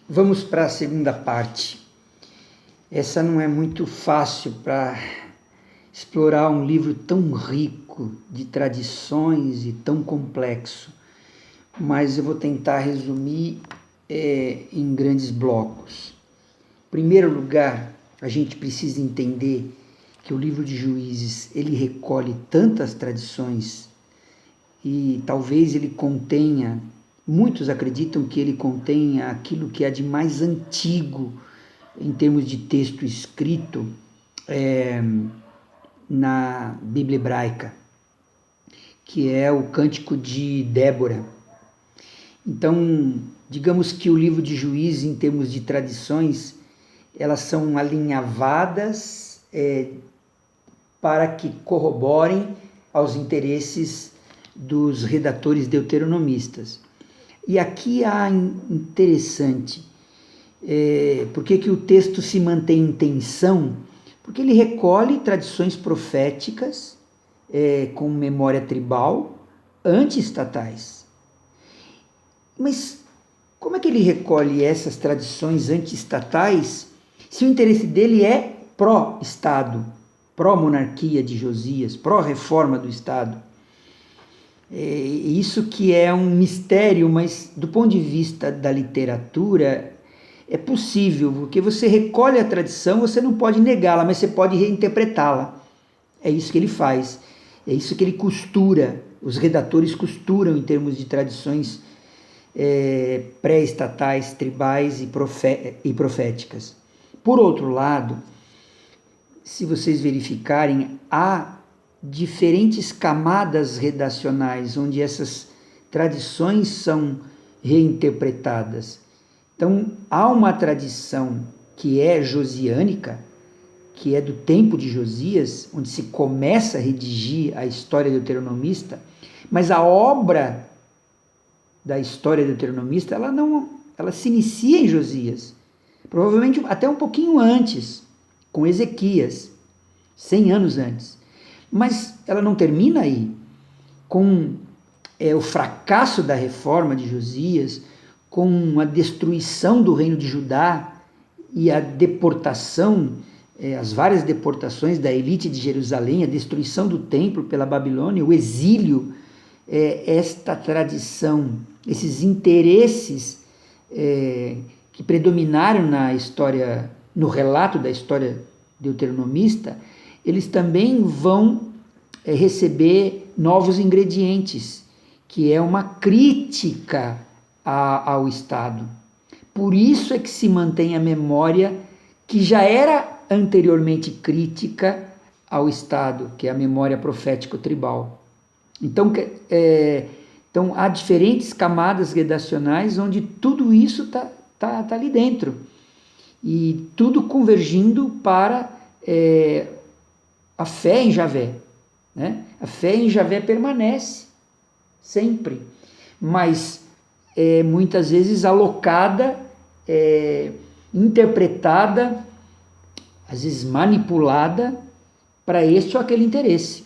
Vamos para a segunda parte. Essa não é muito fácil para explorar um livro tão rico de tradições e tão complexo, mas eu vou tentar resumir em grandes blocos. Em primeiro lugar, a gente precisa entender que o livro de Juízes ele recolhe tantas tradições e talvez ele contenha, muitos acreditam que ele contenha aquilo que é de mais antigo em termos de texto escrito na Bíblia hebraica, que é o Cântico de Débora. Então, digamos que o livro de Juízes, em termos de tradições, elas são alinhavadas para que corroborem aos interesses dos redatores deuteronomistas. E aqui há interessante, por que o texto se mantém em tensão? Porque ele recolhe tradições proféticas com memória tribal anti-estatais. Mas como é que ele recolhe essas tradições anti-estatais se o interesse dele é pró-Estado, pró-monarquia de Josias, pró-reforma do Estado? Isso que é um mistério, mas do ponto de vista da literatura é possível, porque você recolhe a tradição, você não pode negá-la, mas você pode reinterpretá-la. É isso que ele faz, é isso que ele costura, os redatores costuram em termos de tradições pré-estatais, tribais e proféticas. Por outro lado, se vocês verificarem, há diferentes camadas redacionais onde essas tradições são reinterpretadas. Então, há uma tradição que é josiânica, que é do tempo de Josias, onde se começa a redigir a história deuteronomista, mas a obra da história deuteronomista, ela se inicia em Josias, provavelmente até um pouquinho antes, com Ezequias, 100 anos antes. Mas ela não termina aí, com o fracasso da reforma de Josias, com a destruição do reino de Judá e a deportação, as várias deportações da elite de Jerusalém, a destruição do templo pela Babilônia, o exílio, esta tradição, esses interesses que predominaram na história, no relato da história deuteronomista, eles também vão receber novos ingredientes, que é uma crítica ao Estado. Por isso é que se mantém a memória que já era anteriormente crítica ao Estado, que é a memória profético-tribal. Então, há diferentes camadas redacionais onde tudo isso tá ali dentro. E tudo convergindo para a fé em Javé. Né? A fé em Javé permanece sempre, mas muitas vezes alocada, interpretada, às vezes manipulada para este ou aquele interesse.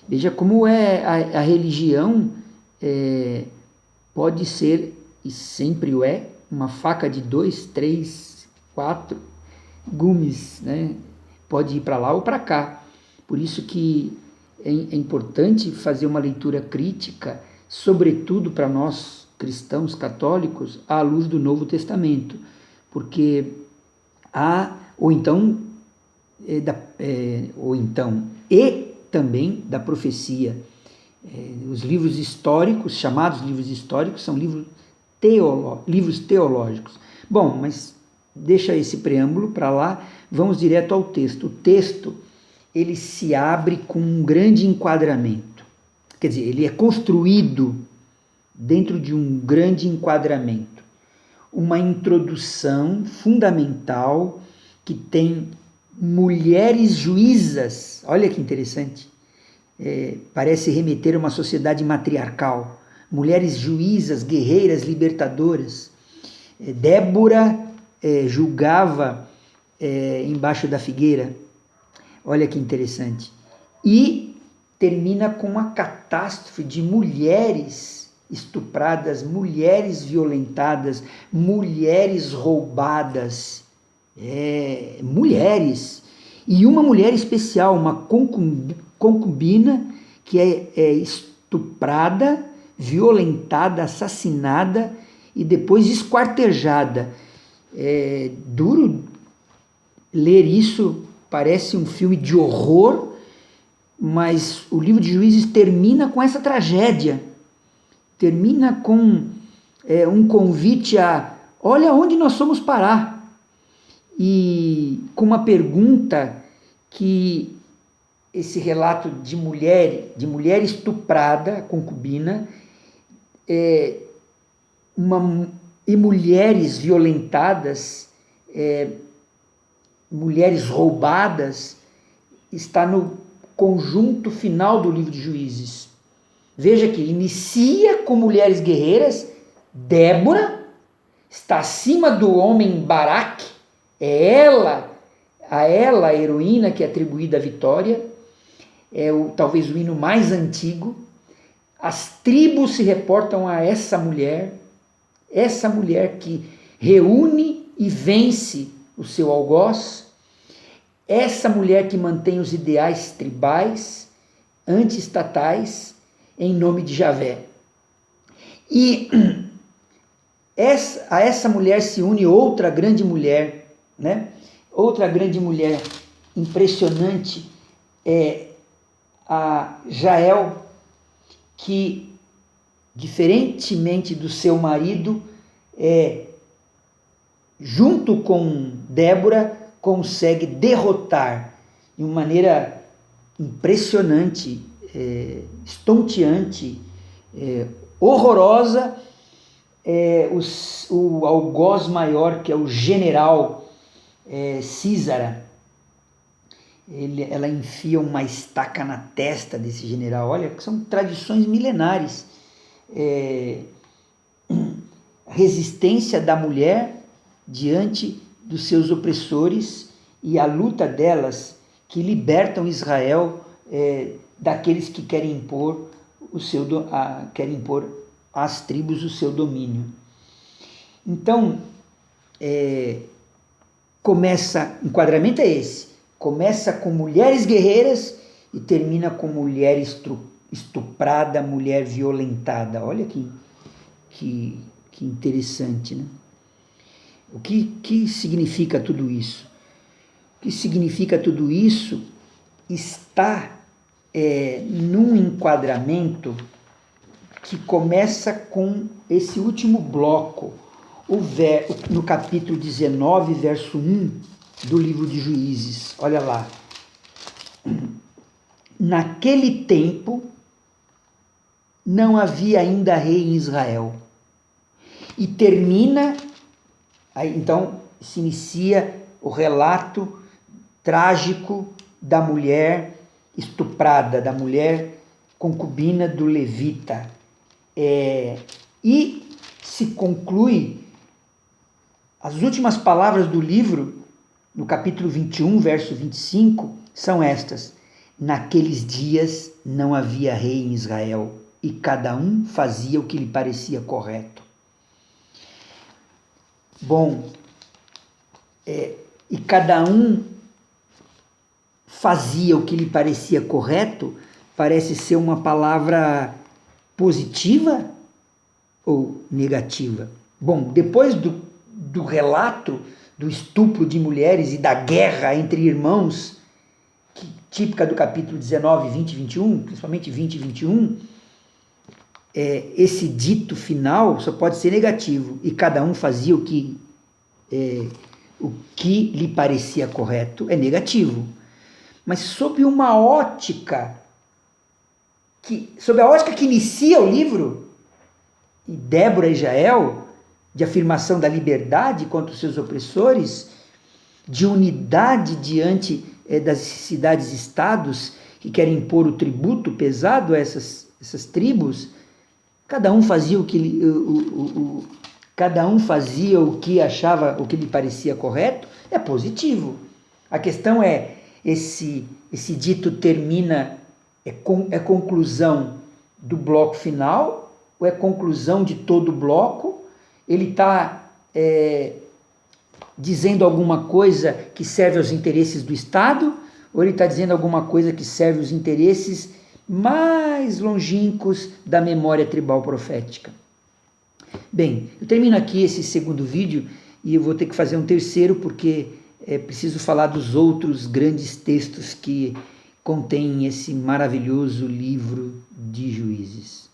Veja como a religião pode ser, e sempre o é, uma faca de 2, 3, 4 gumes, né? Pode ir para lá ou para cá. Por isso que é importante fazer uma leitura crítica, sobretudo para nós cristãos católicos, à luz do Novo Testamento, porque e também da profecia. Os livros históricos, chamados livros históricos, são livros teológicos. Bom, mas deixa esse preâmbulo para lá, vamos direto ao texto. O texto, ele se abre com um grande enquadramento. Quer dizer, ele é construído dentro de um grande enquadramento. Uma introdução fundamental que tem mulheres juízas. Olha que interessante. Parece remeter a uma sociedade matriarcal. Mulheres juízas, guerreiras, libertadoras. Débora julgava embaixo da figueira. Olha que interessante. E termina com uma catástrofe de mulheres estupradas, mulheres violentadas, mulheres roubadas, mulheres. E uma mulher especial, uma concubina, que é estuprada, violentada, assassinada e depois esquartejada. É duro ler isso, parece um filme de horror, mas o livro de Juízes termina com essa tragédia. Termina com um convite a: olha onde nós fomos parar. E com uma pergunta que esse relato de mulher estuprada, concubina, e mulheres violentadas, mulheres roubadas, está no conjunto final do livro de Juízes. Veja que inicia com mulheres guerreiras. Débora está acima do homem Baraque, a ela a heroína que é atribuída à vitória, talvez o hino mais antigo. As tribos se reportam a essa mulher que reúne e vence o seu algoz, essa mulher que mantém os ideais tribais, anti-estatais, em nome de Javé. E a essa mulher se une outra grande mulher, né? Outra grande mulher impressionante é a Jael, que, diferentemente do seu marido, junto com Débora, consegue derrotar de uma maneira impressionante, estonteante, horrorosa, o algoz maior, que é o general Císara. Ela enfia uma estaca na testa desse general. Olha, são tradições milenares. Resistência da mulher diante dos seus opressores e a luta delas que libertam Israel daqueles que querem impor às tribos o seu domínio. Então, enquadramento é esse. Começa com mulheres guerreiras e termina com mulher estuprada, mulher violentada. Olha que interessante, né? O que significa tudo isso? O que significa tudo isso está num enquadramento que começa com esse último bloco, no capítulo 19, verso 1 do livro de Juízes. Olha lá. Naquele tempo não havia ainda rei em Israel. E termina, aí então se inicia o relato trágico da mulher estuprada, da mulher concubina do levita. E se conclui as últimas palavras do livro, no capítulo 21, verso 25, são estas: naqueles dias não havia rei em Israel, e cada um fazia o que lhe parecia correto. Bom, e cada um fazia o que lhe parecia correto, parece ser uma palavra positiva ou negativa? Bom, depois do relato do estupro de mulheres e da guerra entre irmãos, típica do capítulo 19, 20 e 21, principalmente 20 e 21, esse dito final só pode ser negativo, e cada um fazia o que lhe parecia correto, é negativo. Mas sob a ótica que inicia o livro, e Débora e Jael, de afirmação da liberdade contra os seus opressores, de unidade diante das cidades-estados que querem impor o tributo pesado a essas tribos, cada um fazia o que achava, o que lhe parecia correto, é positivo. A questão é, esse dito termina, é conclusão do bloco final, ou é conclusão de todo o bloco? Ele está dizendo alguma coisa que serve aos interesses do Estado, ou ele está dizendo alguma coisa que serve aos interesses mais longínquos da memória tribal profética? Bem, eu termino aqui esse segundo vídeo e eu vou ter que fazer um terceiro porque preciso falar dos outros grandes textos que contêm esse maravilhoso livro de Juízes.